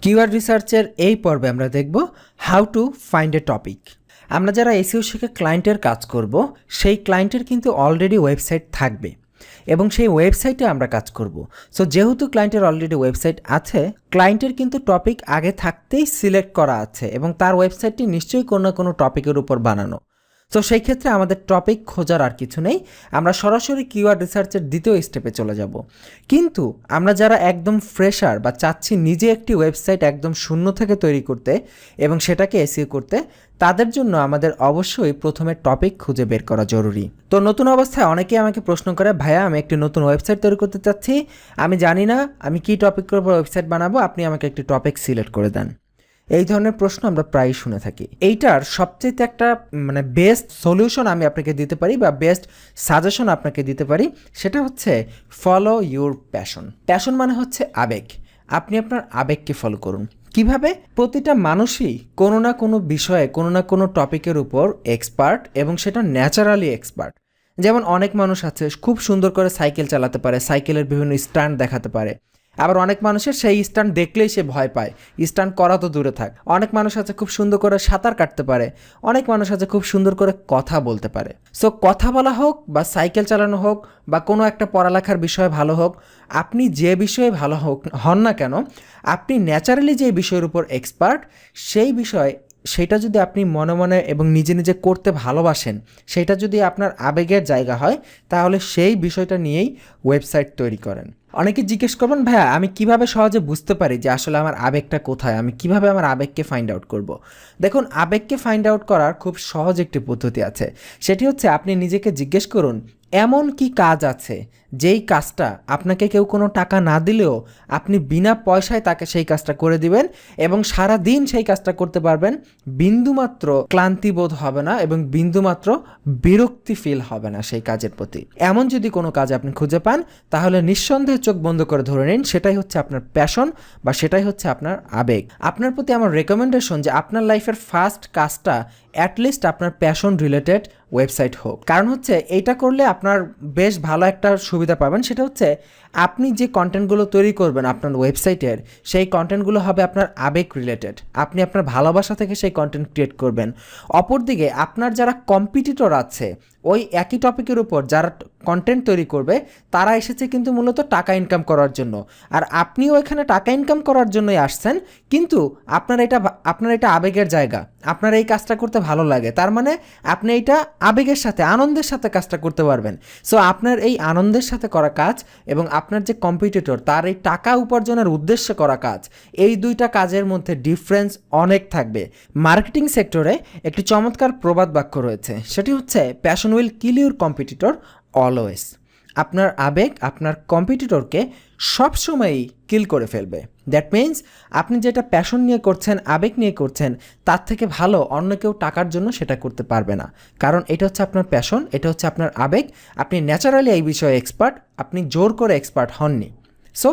Keyword রিসার্চের এই পর্বে আমরা দেখব how to find a topic. আমরা যারা এসইও শিখে ক্লায়েন্টের কাজ করব, সেই ক্লায়েন্টের কিন্তু অলরেডি ওয়েবসাইট থাকবে এবং সেই ওয়েবসাইটে আমরা কাজ করব। সো যেহেতু ক্লায়েন্টের অলরেডি ওয়েবসাইট আছে, ক্লায়েন্টের কিন্তু টপিক আগে থাকতেই সিলেক্ট করা আছে এবং তার ওয়েবসাইটটি নিশ্চয়ই কোনো না কোনো টপিকের উপর বানানো। তো সেই ক্ষেত্রে আমাদের টপিক খোঁজার আর কিছু নেই, আমরা সরাসরি কিওয়ার্ড রিসার্চের দ্বিতীয় স্টেপে চলে যাব। কিন্তু আমরা যারা একদম ফ্রেশার বা চাচ্ছি নিজে একটি ওয়েবসাইট একদম শূন্য থেকে তৈরি করতে এবং সেটাকে এসইও করতে, তাদের জন্য আমাদের অবশ্যই প্রথমে টপিক খুঁজে বের করা জরুরি। তো নতুন অবস্থায় অনেকেই আমাকে প্রশ্ন করে, ভাইয়া আমি একটি নতুন ওয়েবসাইট তৈরি করতে চাচ্ছি, আমি জানি না আমি কী টপিকের উপর ওয়েবসাইট বানাবো, আপনি আমাকে একটি টপিক সিলেক্ট করে দেন। এই ধরনের প্রশ্ন আমরা প্রায়ই শুনে থাকি। এইটার সবচেয়ে একটা বেস্ট সলিউশন আমি আপনাকে দিতে পারি বা বেস্ট সাজেশন আপনাকে দিতে পারি, সেটা হচ্ছে ফলো ইউর প্যাশন। প্যাশন মানে হচ্ছে আবেগ। আপনি আপনার আবেগকে ফলো করুন। কিভাবে? প্রতিটা মানুষই কোনো না কোনো বিষয়ে কোনো না কোনো টপিকের উপর এক্সপার্ট এবং সেটা ন্যাচারালি এক্সপার্ট। যেমন অনেক মানুষ আছে খুব সুন্দর করে সাইকেল চালাতে পারে, সাইকেলের বিভিন্ন স্ট্যান্ড দেখাতে পারে। আবার অনেক মানুষের সেই স্ট্যান্ড দেখলেই সে ভয় পায়, স্ট্যান্ড করা তো দূরে থাক। অনেক মানুষ আছে খুব সুন্দর করে সাঁতার কাটতে পারে, অনেক মানুষ আছে খুব সুন্দর করে কথা বলতে পারে। সো কথা বলা হোক বা সাইকেল চালানো হোক বা কোনো একটা পড়ালেখার বিষয়ে ভালো হোক, আপনি যে বিষয়ে ভালো হন না কেন, আপনি ন্যাচারালি যে বিষয়ের উপর এক্সপার্ট, সেই বিষয় সেটা যদি আপনি মনে মনে এবং নিজে নিজে করতে ভালোবাসেন, সেটা যদি আপনার আবেগের জায়গা হয়, তাহলে সেই বিষয়টা নিয়েই ওয়েবসাইট তৈরি করেন। অনেকে জিজ্ঞেস করবেন, ভাইয়া আমি কিভাবে সহজে বুঝতে পারি যে আসলে আমার আবেগটা কোথায়, আমি কিভাবে আমার আবেগকে ফাইন্ড আউট করব? দেখুন, আবেগকে ফাইন্ড আউট করার খুব সহজ একটি পদ্ধতি আছে। সেটি হচ্ছে আপনি নিজেকে জিজ্ঞেস করুন, এমন কি কাজ আছে যেই কাজটা আপনাকে কেউ কোনো টাকা না দিলেও আপনি বিনা পয়সায় তাকে সেই কাজটা করে দিবেন এবং সারা দিন সেই কাজটা করতে পারবেন, বিন্দুমাত্র ক্লান্তি বোধ হবে না এবং বিন্দুমাত্র বিরক্তি ফিল হবে না সেই কাজের প্রতি। এমন যদি কোনো কাজ আপনি খুঁজে পান, তাহলে নিঃসন্দেহে চোখ বন্ধ করে ধরে নিন সেটাই হচ্ছে আপনার প্যাশন বা সেটাই হচ্ছে আপনার আবেগ। আপনার প্রতি আমার রেকমেন্ডেশন যে আপনার লাইফের ফার্স্ট কাজটা অ্যাটলিস্ট আপনার প্যাশন রিলেটেড ওয়েবসাইট হোক। কারণ হচ্ছে এইটা করলে আপনার বেশ ভালো একটা সুবিধা পাবেন, সেটা হচ্ছে আপনি যে কন্টেন্টগুলো তৈরি করবেন আপনার ওয়েবসাইটের, সেই কন্টেন্টগুলো হবে আপনার আবেগ রিলেটেড। আপনি আপনার ভালোবাসা থেকে সেই কন্টেন্ট ক্রিয়েট করবেন। অপরদিকে আপনার যারা কম্পিটিটর আছে ওই একই টপিকের উপর যারা কন্টেন্ট তৈরি করবে, তারা এসেছে কিন্তু মূলত টাকা ইনকাম করার জন্য, আর আপনিও এখানে টাকা ইনকাম করার জন্যই আসছেন। কিন্তু আপনার এটা আবেগের জায়গা, আপনার এই কাজটা করতে ভালো লাগে, তার মানে আপনি এইটা আবেগের সাথে আনন্দের সাথে কাজটা করতে পারবেন। সো আপনার এই আনন্দের সাথে করা কাজ এবং আপনার যে কম্পিটিটর তার এই টাকা উপার্জনের উদ্দেশ্যে করা কাজ, এই দুইটা কাজের মধ্যে ডিফারেন্স অনেক থাকবে। মার্কেটিং সেক্টরে একটি চমৎকার প্রবাদ বাক্য রয়েছে, সেটি হচ্ছে passion will kill your competitor always. আপনার আবেগ আপনার কম্পিটিটরকে সবসময়ই কিল করে ফেলবে। দ্যাট মিনস আপনি যেটা প্যাশন নিয়ে করছেন, আবেগ নিয়ে করছেন, তার থেকে ভালো অন্য কেউ টাকার জন্য সেটা করতে পারবে না। কারণ এটা হচ্ছে আপনার প্যাশন, এটা হচ্ছে আপনার আবেগ। আপনি ন্যাচারালি এই বিষয়ে এক্সপার্ট, আপনি জোর করে এক্সপার্ট হননি। সো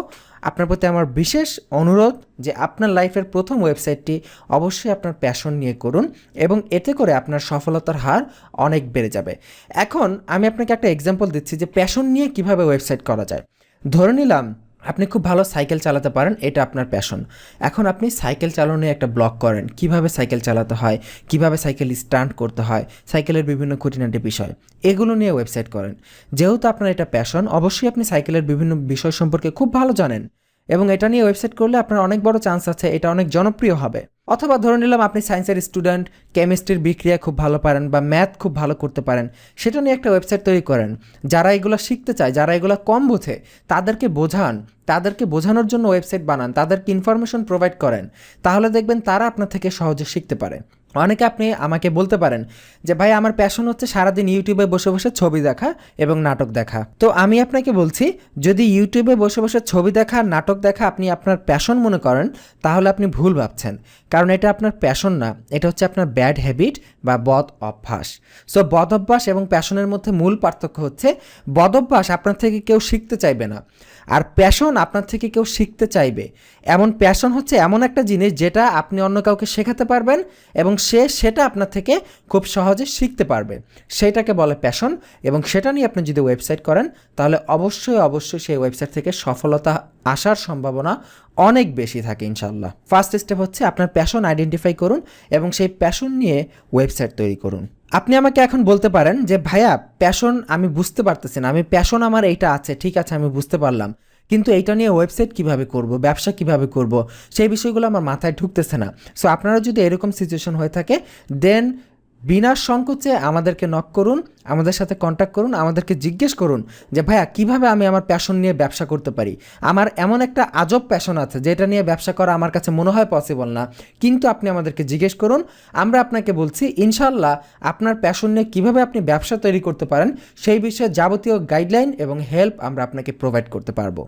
আপনার প্রতি আমার বিশেষ অনুরোধ যে আপনার লাইফের প্রথম ওয়েবসাইটটি অবশ্যই আপনার প্যাশন নিয়ে করুন এবং এতে করে আপনার সফলতার হার অনেক বেড়ে যাবে। এখন আমি আপনাকে একটা এক্সাম্পল দিচ্ছি যে প্যাশন নিয়ে কিভাবে ওয়েবসাইট করা যায়। ধরে নিলাম আপনি খুব ভালো সাইকেল চালাতে পারেন, এটা আপনার প্যাশন। এখন আপনি সাইকেল চালানো একটা ব্লগ করেন, কিভাবে সাইকেল চালাতে হয়, কিভাবে সাইকেল স্টান্ট করতে হয়, সাইকেলের বিভিন্ন খুঁটিনাটি বিষয়, এগুলো নিয়ে ওয়েবসাইট করেন। যেহেতু আপনার এটা প্যাশন, অবশ্যই আপনি সাইকেলের বিভিন্ন বিষয় সম্পর্কে খুব ভালো জানেন এবং এটা নিয়ে ওয়েবসাইট করলে আপনার অনেক বড় চান্স আছে এটা অনেক জনপ্রিয় হবে। অথবা ধরে নিলাম আপনি সায়েন্সের স্টুডেন্ট, কেমিস্ট্রির বিক্রিয়া খুব ভালো পারেন বা ম্যাথ খুব ভালো করতে পারেন, সেটা নিয়ে একটা ওয়েবসাইট তৈরি করেন। যারা এগুলো শিখতে চায়, যারা এগুলো কম বোঝে, তাদেরকে বোঝানোর জন্য ওয়েবসাইট বানান, তাদেরকে ইনফরমেশন প্রোভাইড করেন, তাহলে দেখবেন তারা আপনার থেকে সহজে শিখতে পারে। অনেকে আপনি আমাকে বলতে পারেন যে ভাই আমার প্যাশন হচ্ছে সারাদিন ইউটিউবে বসে বসে ছবি দেখা এবং নাটক দেখা। তো আমি আপনাকে বলছি, যদি ইউটিউবে বসে বসে ছবি দেখা নাটক দেখা আপনি আপনার প্যাশন মনে করেন, তাহলে আপনি ভুল ভাবছেন। কারণ এটা আপনার প্যাশন না, এটা হচ্ছে আপনার ব্যাড হ্যাবিট বা বদ অভ্যাস। সো বদ অভ্যাস এবং প্যাশনের মধ্যে মূল পার্থক্য হচ্ছে বদ অভ্যাস আপনার থেকে কেউ শিখতে চাইবে না। আর প্যাশন আপনার থেকে কেউ শিখতে চাইবে, এমন প্যাশন হচ্ছে এমন একটা জিনিস যেটা আপনি অন্য কাউকে শেখাতে পারবেন এবং সে সেটা আপনার থেকে খুব সহজে শিখতে পারবে, সেটাকে বলে প্যাশন। এবং সেটা নিয়ে আপনি যদি ওয়েবসাইট করেন তাহলে অবশ্যই সেই ওয়েবসাইট থেকে সফলতা আসার সম্ভাবনা অনেক বেশি থাকে ইনশাল্লাহ। ফার্স্ট স্টেপ হচ্ছে আপনার প্যাশন আইডেন্টিফাই করুন এবং সেই প্যাশন নিয়ে ওয়েবসাইট তৈরি করুন। আপনি আমাকে এখন বলতে পারেন যে ভাইয়া প্যাশন আমি বুঝতে পারতেছি না, আমি প্যাশন আমার এইটা আছে, ঠিক আছে আমি বুঝতে পারলাম, কিন্তু এইটা নিয়ে ওয়েবসাইট কিভাবে করব, ব্যবসা কিভাবে করব, সেই বিষয়গুলো আমার মাথায় ঢুকতেছে না। সো আপনারা যদি এরকম সিচুয়েশন হয়ে থাকে দেন বিনা সংকোচে আমাদেরকে নক করুন, আমাদের সাথে কন্ট্যাক্ট করুন, আমাদেরকে জিজ্ঞেস করুন যে ভাইয়া কীভাবে আমি আমার প্যাশন নিয়ে ব্যবসা করতে পারি। আমার এমন একটা আজব প্যাশন আছে যেটা নিয়ে ব্যবসা করা আমার কাছে মনে হয় পসিবল না, কিন্তু আপনি আমাদেরকে জিজ্ঞেস করুন, আমরা আপনাকে বলছি ইনশাল্লাহ আপনার প্যাশন নিয়ে কীভাবে আপনি ব্যবসা তৈরি করতে পারেন সেই বিষয়ে যাবতীয় গাইডলাইন এবং হেল্প আমরা আপনাকে প্রোভাইড করতে পারবো।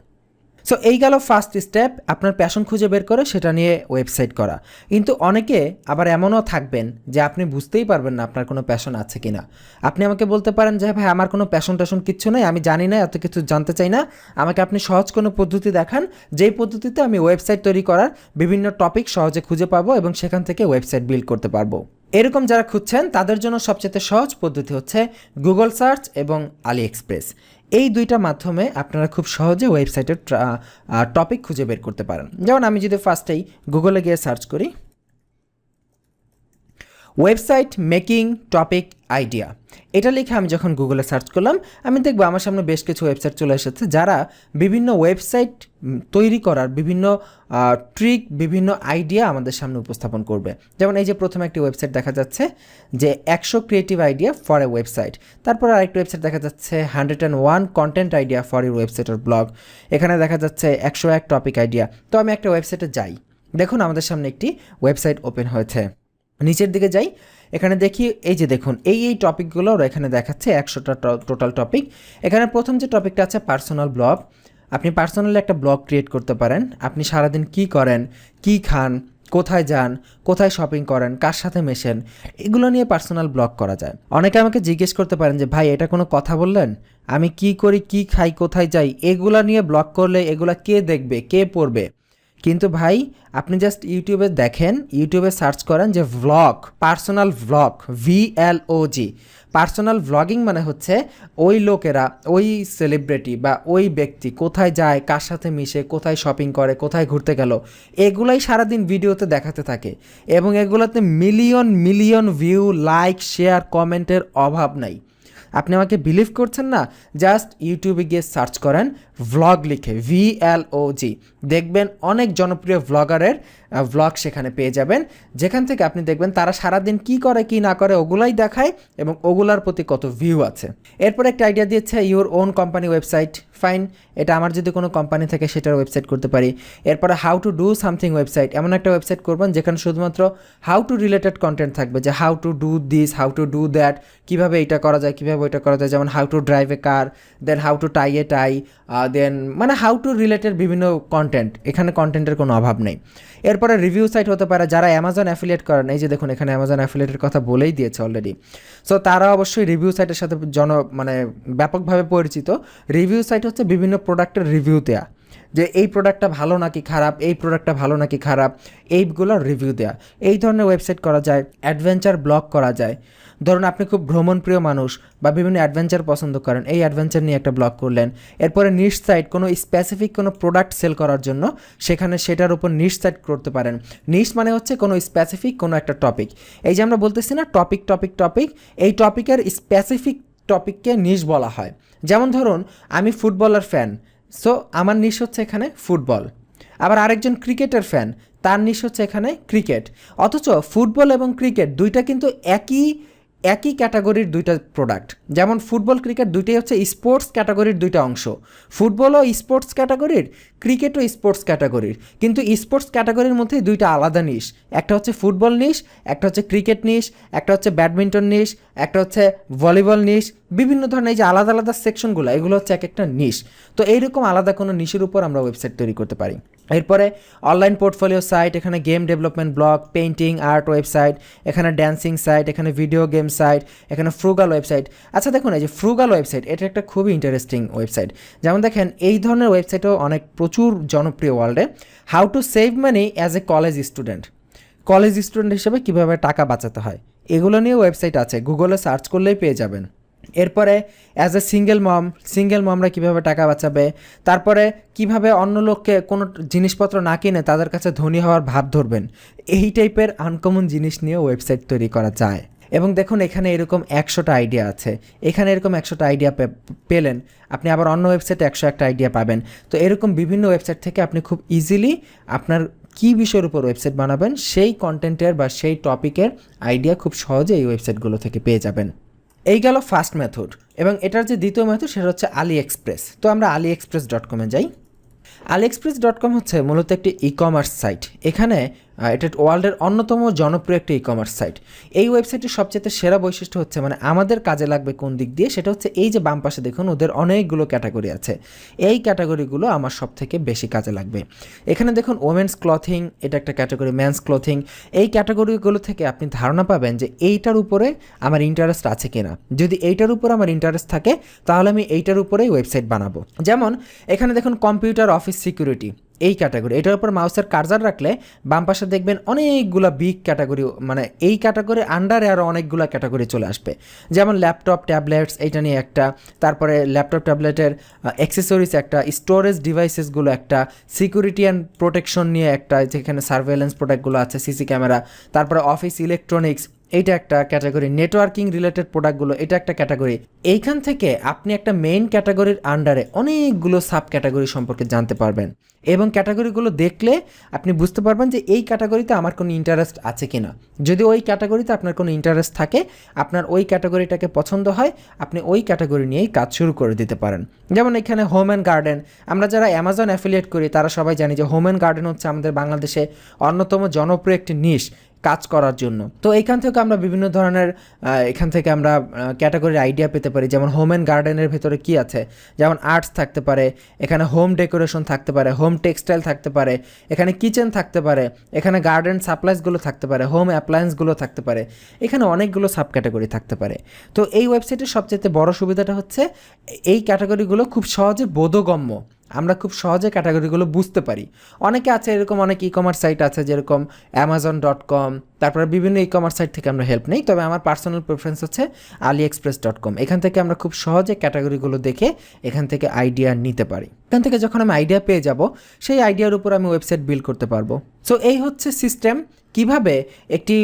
সো এই গেল ফার্স্ট স্টেপ, আপনার প্যাশন খুঁজে বের করে সেটা নিয়ে ওয়েবসাইট করা। কিন্তু অনেকে আবার এমনও থাকবেন যে আপনি বুঝতেই পারবেন না আপনার কোনো প্যাশন আছে কি না। আপনি আমাকে বলতে পারেন যে ভাই আমার কোনো প্যাশন কিচ্ছু নেই, আমি জানি না, এত কিছু জানতে চাই না, আমাকে আপনি সহজ কোনো পদ্ধতি দেখান যেই পদ্ধতিতে আমি ওয়েবসাইট তৈরি করার বিভিন্ন টপিক সহজে খুঁজে পাবো এবং সেখান থেকে ওয়েবসাইট বিল্ড করতে পারবো। এরকম যারা খুঁজছেন তাদের জন্য সবচেয়ে সহজ পদ্ধতি হচ্ছে গুগল সার্চ এবং আলি এক্সপ্রেস। এই দুইটা মাধ্যমে আপনারা খুব সহজে ওয়েবসাইটের টপিক খুঁজে বের করতে পারেন। যেমন আমি যদি ফার্স্টেই গুগলে গিয়ে সার্চ করি ওয়েবসাইট মেকিং টপিক আইডিয়া, এটা লিখে আমি যখন গুগলে সার্চ করলাম আমি দেখব আমার সামনে বেশ কিছু ওয়েবসাইট চলে এসেছে যারা বিভিন্ন ওয়েবসাইট তৈরি করার বিভিন্ন ট্রিক, বিভিন্ন আইডিয়া আমাদের সামনে উপস্থাপন করবে। যেমন এই যে প্রথমে একটি ওয়েবসাইট দেখা যাচ্ছে যে 100 creative idea for a website, তারপর আরেকটি ওয়েবসাইট দেখা যাচ্ছে 101 content idea for your website or blog, এখানে দেখা যাচ্ছে 101 টপিক আইডিয়া। তো আমি একটা ওয়েবসাইটে যাই, দেখুন আমাদের সামনে একটি ওয়েবসাইট ওপেন হয়েছে, নিচের দিকে যাই, এখানে দেখি এই যে দেখুন এই টপিকগুলো ওরা এখানে দেখাচ্ছে 100টা টোটাল টপিক। এখানে প্রথম যে টপিকটা আছে পার্সোনাল ব্লগ, আপনি পার্সোনালি একটা ব্লগ ক্রিয়েট করতে পারেন, আপনি সারাদিন কি করেন, কি খান, কোথায় যান, কোথায় শপিং করেন, কার সাথে মেশেন, এগুলো নিয়ে পার্সোনাল ব্লগ করা যায়। অনেকে আমাকে জিজ্ঞেস করতে পারেন যে ভাই এটা কোনো কথা বললেন, আমি কি করি, কি খাই, কোথায় যাই, এগুলা নিয়ে ব্লগ করলে এগুলা কে দেখবে, কে পড়বে? কিন্তু ভাই আপনি জাস্ট ইউটিউবে দেখেন, ইউটিউবে সার্চ করেন যে vlog, personal vlog, VLOG, personal vlogging মানে হচ্ছে ওই লোকেরা, ওই সেলিব্রিটি বা ওই ব্যক্তি কোথায় যায়, কার সাথে মিশে, কোথায় শপিং করে, কোথায় ঘুরতে গেল, এগুলাই সারাদিন ভিডিওতে দেখাতে থাকে এবং এগুলোতে million million view, like, share, কমেন্টের অভাব নাই। আপনি আমাকে বিলিভ করছেন না, জাস্ট ইউটিউবে গিয়ে সার্চ করেন ভ্লগ লিখে VLOG, দেখবেন অনেক জনপ্রিয় ভ্লগারের ভ্লগ সেখানে পেয়ে যাবেন, যেখান থেকে আপনি দেখবেন তারা সারাদিন কি করে কি না করে ওগুলাই দেখায় এবং ওগুলার প্রতি কত ভিউ আছে। এরপর একটা আইডিয়া দিয়েছে your own company website, fine, এটা আমার যদি কোনো কোম্পানি থাকে সেটার ওয়েবসাইট করতে পারি। এরপরে how to do something website, এমন একটা ওয়েবসাইট করবেন যেখানে শুধুমাত্র হাউ টু রিলেটেড কন্টেন্ট থাকবে, যে how to do this, how to do that, কীভাবে এটা করা যায়, কীভাবে ওইটা করা যায়, যেমন how to drive a car, then how to tie a tie, then মানে হাউ টু রিলেটেড বিভিন্ন কন্টেন্ট, এখানে কন্টেন্টের কোনো অভাব নেই। এরপরে রিভিউ সাইট হতে পারে, যারা অ্যামাজন অ্যাফিলিয়েট করেন, এই যে দেখুন এখানে অ্যামাজন অ্যাফিলিয়েটের কথা বলেই দিয়েছে অলরেডি। সো তারা অবশ্যই রিভিউ সাইটের সাথে মানে ব্যাপকভাবে পরিচিত। রিভিউ সাইট হচ্ছে বিভিন্ন প্রোডাক্টের রিভিউ দেয়া, যে এই প্রোডাক্টটা ভালো নাকি খারাপ, এই প্রোডাক্টটা ভালো নাকি খারাপ, এইগুলোর রিভিউ দেয়া। এই ধরনের ওয়েবসাইট করা যায়। অ্যাডভেঞ্চার ব্লগ করা যায়, ধরুন আপনি খুব ভ্রমণপ্রিয় মানুষ বা বিভিন্ন অ্যাডভেঞ্চার পছন্দ করেন, এই অ্যাডভেঞ্চার নিয়ে একটা ব্লগ করলেন। এরপরে নিশ সাইট, কোনো স্পেসিফিক কোনো প্রোডাক্ট সেল করার জন্য সেখানে সেটার উপর নিশ সাইট করতে পারেন। নিশ মানে হচ্ছে কোনো স্পেসিফিক কোনো একটা টপিক, এই যে আমরা বলতেছি না টপিক টপিক টপিক, এই টপিকের স্পেসিফিক টপিককে নিশ বলা হয়। যেমন ধরুন আমি ফুটবলার ফ্যান, সো আমার নিশ হচ্ছে এখানে ফুটবল। আবার আরেকজন ক্রিকেটের ফ্যান, তার নিশ হচ্ছে এখানে ক্রিকেট। অথচ ফুটবল এবং ক্রিকেট দুইটা কিন্তু একই ক্যাটাগরির দুইটা প্রোডাক্ট। যেমন ফুটবল, ক্রিকেট দুইটাই হচ্ছে স্পোর্টস ক্যাটাগরির দুইটা অংশ। ফুটবলও স্পোর্টস ক্যাটাগরির, ক্রিকেটও স্পোর্টস ক্যাটাগরির, কিন্তু স্পোর্টস ক্যাটাগরির মধ্যে দুইটা আলাদা নিশ, একটা হচ্ছে ফুটবল নিশ, একটা হচ্ছে ক্রিকেট নিশ, একটা হচ্ছে ব্যাডমিন্টন নিশ, একটা হচ্ছে ভলিবল নিশ, বিভিন্ন ধরনের এই যে আলাদা আলাদা সেকশনগুলো, এগুলো হচ্ছে এক একটা নিশ। তো এইরকম আলাদা কোনো নিশের উপর আমরা ওয়েবসাইট তৈরি করতে পারি। এরপরে অনলাইন পোর্টফোলিও সাইট, এখানে game development blog, painting, art website, এখানে ড্যান্সিং সাইট, এখানে ভিডিও গেম সাইট, এখানে ফ্রুগাল ওয়েবসাইট। আচ্ছা দেখুন, এই যে ফ্রুগাল ওয়েবসাইট, এটা একটা খুবই ইন্টারেস্টিং ওয়েবসাইট। যেমন দেখেন এই ধরনের ওয়েবসাইটও অনেক প্রচুর জনপ্রিয় ওয়ার্ল্ডে। How to save money as a college student হিসেবে কীভাবে টাকা বাঁচাতে হয়, এগুলো নিয়ে ওয়েবসাইট আছে, গুগলে সার্চ করলেই পেয়ে যাবেন। এরপরে অ্যাজ এ সিঙ্গেল মমরা কীভাবে টাকা বাঁচাবে, তারপরে কিভাবে অন্য লোককে কোনো জিনিসপত্র না কিনে তাদের কাছে ধনী হওয়ার ভাব ধরবেন, এই টাইপের আনকমন জিনিস নিয়ে ওয়েবসাইট তৈরি করা যায়। এবং দেখুন এখানে এরকম 100টা আইডিয়া আছে, এখানে এরকম 100টা আইডিয়া পেলেন, আপনি আবার অন্য ওয়েবসাইটে 101টা আইডিয়া পাবেন। তো এরকম বিভিন্ন ওয়েবসাইট থেকে আপনি খুব ইজিলি আপনার কী বিষয়ের উপর ওয়েবসাইট বানাবেন সেই কন্টেন্টের বা সেই টপিকের আইডিয়া খুব সহজে এই ওয়েবসাইটগুলো থেকে পেয়ে যাবেন। এই গেল ফার্স্ট মেথড। এবং এটার যে দ্বিতীয় মেথড সেটা হচ্ছে AliExpress। তো আমরা aliexpress.com যাই। aliexpress.com হচ্ছে মূলত একটি ই কমার্স সাইট। এখানে এটা ওয়ার্ল্ডের অন্যতম জনপ্রিয় একটি ই কমার্স সাইট। এই ওয়েবসাইটের সবচেয়ে সেরা বৈশিষ্ট্য হচ্ছে, মানে আমাদের কাজে লাগবে কোন দিক দিয়ে, সেটা হচ্ছে এই যে বাম পাশে দেখুন ওদের অনেকগুলো ক্যাটাগরি আছে, এই ক্যাটাগরিগুলো আমার সব থেকে বেশি কাজে লাগবে। এখানে দেখুন ওমেন্স ক্লথিং, এটা একটা ক্যাটাগরি, মেন্স ক্লথিং। এই ক্যাটাগরিগুলো থেকে আপনি ধারণা পাবেন যে এইটার উপরে আমার ইন্টারেস্ট আছে কিনা। যদি এইটার উপরে আমার ইন্টারেস্ট থাকে তাহলে আমি এইটার উপরেই ওয়েবসাইট বানাবো। যেমন এখানে দেখুন কম্পিউটার অফিস সিকিউরিটি, এই ক্যাটাগরি, এটার উপর মাউসের কার্সার রাখলে বাম পাশে দেখবেন অনেকগুলো বিগ ক্যাটাগরি, মানে এই ক্যাটাগরি আন্ডারে আরও অনেকগুলো ক্যাটাগরি চলে আসবে। যেমন ল্যাপটপ ট্যাবলেটস, এইটা নিয়ে একটা, তারপরে ল্যাপটপ ট্যাবলেটের অ্যাক্সেসরিজ একটা, স্টোরেজ ডিভাইসেসগুলো একটা, সিকিউরিটি অ্যান্ড প্রোটেকশন নিয়ে একটা, যেখানে সার্ভেলেন্স প্রোডাক্টগুলো আছে, সিসি ক্যামেরা, তারপরে অফিস ইলেকট্রনিক্স, এইটা একটা ক্যাটাগরি, নেটওয়ার্কিং রিলেটেড প্রোডাক্টগুলো, এটা একটা ক্যাটাগরি। এইখান থেকে আপনি একটা মেইন ক্যাটাগরির আন্ডারে অনেকগুলো সাব ক্যাটাগরি সম্পর্কে জানতে পারবেন এবং ক্যাটাগরিগুলো দেখলে আপনি বুঝতে পারবেন যে এই ক্যাটাগরিতে আমার কোনো ইন্টারেস্ট আছে কিনা। যদি ওই ক্যাটাগরিতে আপনার কোনো ইন্টারেস্ট থাকে, আপনার ওই ক্যাটাগরিটাকে পছন্দ হয়, আপনি ওই ক্যাটাগরি নিয়েই কাজ শুরু করে দিতে পারেন। যেমন এখানে হোম অ্যান্ড গার্ডেন, আমরা যারা অ্যামাজন অ্যাফিলিয়েট করি তারা সবাই জানি যে হোম অ্যান্ড গার্ডেন হচ্ছে আমাদের বাংলাদেশে অন্যতম জনপ্রিয় একটি নিশ কাজ করার জন্য। তো এইখান থেকে আমরা বিভিন্ন ধরনের এখান থেকে আমরা ক্যাটাগরির আইডিয়া পেতে পারি। যেমন হোম অ্যান্ড গার্ডেনের ভেতরে কী আছে, যেমন আর্টস থাকতে পারে, এখানে হোম ডেকোরেশন থাকতে পারে, হোম টেক্সটাইল থাকতে পারে, এখানে কিচেন থাকতে পারে, এখানে গার্ডেন সাপ্লাইসগুলো থাকতে পারে, হোম অ্যাপ্লায়েন্সগুলো থাকতে পারে, এখানে অনেকগুলো সাব ক্যাটাগরি থাকতে পারে। তো এই ওয়েবসাইটের সবচেয়ে বড় সুবিধাটা হচ্ছে এই ক্যাটাগরিগুলো খুব সহজে বোধগম্য, আমরা খুব সহজে ক্যাটাগরিগুলো বুঝতে পারি। অনেকে আছে এরকম, অনেক ই কমার্স সাইট আছে যেরকম amazon.com, তারপরে বিভিন্ন ই কমার্স সাইট থেকে আমরা হেল্প নেই, তবে আমার পার্সোনাল প্রেফারেন্স হচ্ছে aliexpress.com। এখান থেকে আমরা খুব সহজে ক্যাটাগরিগুলো দেখে এখান থেকে আইডিয়া নিতে পারি। এখান থেকে যখন আমি আইডিয়া পেয়ে যাব, সেই আইডিয়ার উপর আমি ওয়েবসাইট বিল্ড করতে পারবো। সো এই হচ্ছে সিস্টেম, কিভাবে একটি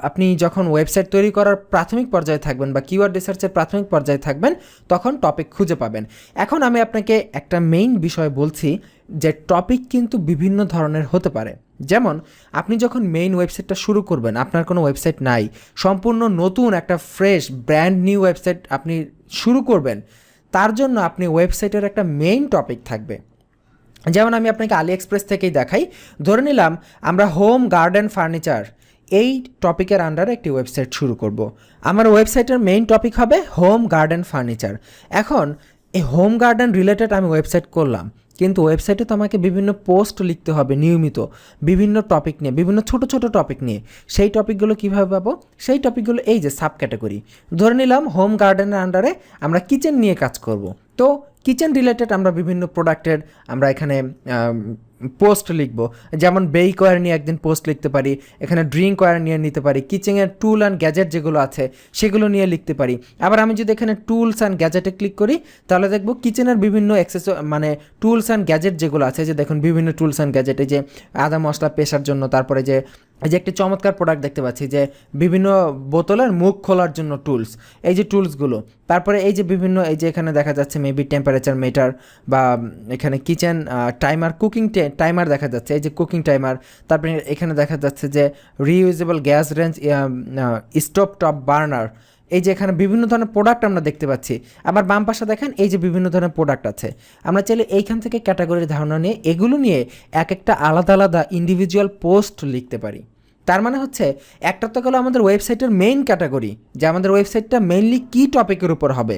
আপনি যখন ওয়েবসাইট তৈরি করার প্রাথমিক পর্যায়ে থাকবেন বা কিওয়ার্ড রিসার্চের প্রাথমিক পর্যায়ে থাকবেন তখন টপিক খুঁজে পাবেন। এখন আমি আপনাকে একটা মেইন বিষয় বলছি যে টপিক কিন্তু বিভিন্ন ধরনের হতে পারে। যেমন আপনি যখন মেইন ওয়েবসাইটটা শুরু করবেন, আপনার কোনো ওয়েবসাইট নাই, সম্পূর্ণ নতুন একটা ফ্রেশ ব্র্যান্ড নিউ ওয়েবসাইট আপনি শুরু করবেন, তার জন্য আপনি ওয়েবসাইটের একটা মেইন টপিক থাকবে। যেমন আমি আপনাকে AliExpress থেকেই দেখাই, ধরে নিলাম আমরা হোম গার্ডেন ফার্নিচার এই টপিকের আন্ডারে একটি ওয়েবসাইট শুরু করব। আমার ওয়েবসাইটের মেইন টপিক হবে হোম গার্ডেন ফার্নিচার। এখন এই হোম গার্ডেন রিলেটেড আমি ওয়েবসাইট করলাম, কিন্তু ওয়েবসাইটে তো আমাকে বিভিন্ন পোস্ট লিখতে হবে নিয়মিত, বিভিন্ন টপিক নিয়ে, বিভিন্ন ছোট ছোট টপিক নিয়ে। সেই টপিকগুলো কীভাবে পাবো? সেই টপিকগুলো এই যে সাব ক্যাটাগরি, ধরে নিলাম হোম গার্ডেনের আন্ডারে আমরা কিচেন নিয়ে কাজ করব। তো কিচেন রিলেটেড আমরা বিভিন্ন প্রোডাক্টের আমরা এখানে পোস্ট লিখব। যেমন বেকওয়্যার নিয়ে একদিন পোস্ট লিখতে পারি, এখানে ড্রিঙ্কওয়্যার নিয়ে নিতে পারি, কিচেনের টুল অ্যান্ড গ্যাজেট যেগুলো আছে সেগুলো নিয়ে লিখতে পারি। আবার আমি যদি এখানে টুলস অ্যান্ড গ্যাজেটে ক্লিক করি তাহলে দেখব কিচেনের বিভিন্ন মানে টুলস অ্যান্ড গ্যাজেট যেগুলো আছে, যে দেখুন বিভিন্ন টুলস অ্যান্ড গ্যাজেট, এই যে আদা মশলা পেশার জন্য, তারপরে যে এই যে একটি চমৎকার প্রোডাক্ট দেখতে পাচ্ছি যে বিভিন্ন বোতলের মুখ খোলার জন্য টুলস, এই যে টুলসগুলো। তারপরে এই যে বিভিন্ন, এই যে এখানে দেখা যাচ্ছে মেবি টেম্পারেচার মিটার, বা এখানে কিচেন টাইমার, কুকিং টাইমার দেখা যাচ্ছে, এই যে কুকিং টাইমার। তারপরে এখানে দেখা যাচ্ছে যে reusable gas range stove top burner, এই যে এখানে বিভিন্ন ধরনের প্রোডাক্ট আমরা দেখতে পাচ্ছি। আবার বাম পাশে দেখেন এই যে বিভিন্ন ধরনের প্রোডাক্ট আছে। আমরা চাইলে এইখান থেকে ক্যাটাগরির ধারণা নিয়ে এগুলো নিয়ে এক একটা আলাদা আলাদা ইন্ডিভিজুয়াল পোস্ট লিখতে পারি। তার মানে হচ্ছে একটা তো গেলো আমাদের ওয়েবসাইটের মেইন ক্যাটাগরি, যে আমাদের ওয়েবসাইটটা মেইনলি কী টপিকের উপর হবে।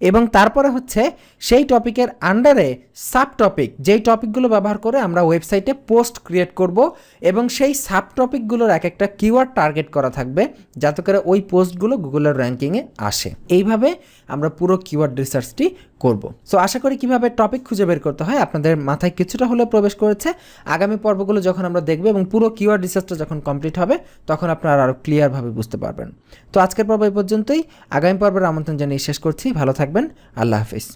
এবং তারপরে হচ্ছে সেই টপিকের আন্ডারে সাব টপিক, যেই টপিকগুলো ব্যবহার করে আমরা ওয়েবসাইটে পোস্ট ক্রিয়েট করব এবং সেই সাব টপিকগুলোর এক একটা কিওয়ার্ড টার্গেট করা থাকবে যাতে করে ওই পোস্টগুলো গুগলের র্যাঙ্কিংয়ে আসে। এইভাবে আমরা পুরো কিওয়ার্ড রিসার্চটি করব। সো আশা করি কিভাবে টপিক খুঁজে বের করতে হয় আপনাদের মাথায় কিছুটা হলেও প্রবেশ করেছে। আগামী পর্বগুলো যখন আমরা দেখব এবং পুরো কিওয়ার্ড রিসার্চটা যখন কমপ্লিট হবে তখন আপনারা আরও ক্লিয়ারভাবে বুঝতে পারবেন। তো আজকের পর্ব এই পর্যন্তই, আগামী পর্বের আমন্ত্রণ জানিয়ে শেষ করছি। ভালো থাকবেন, আল্লাহ হাফিজ।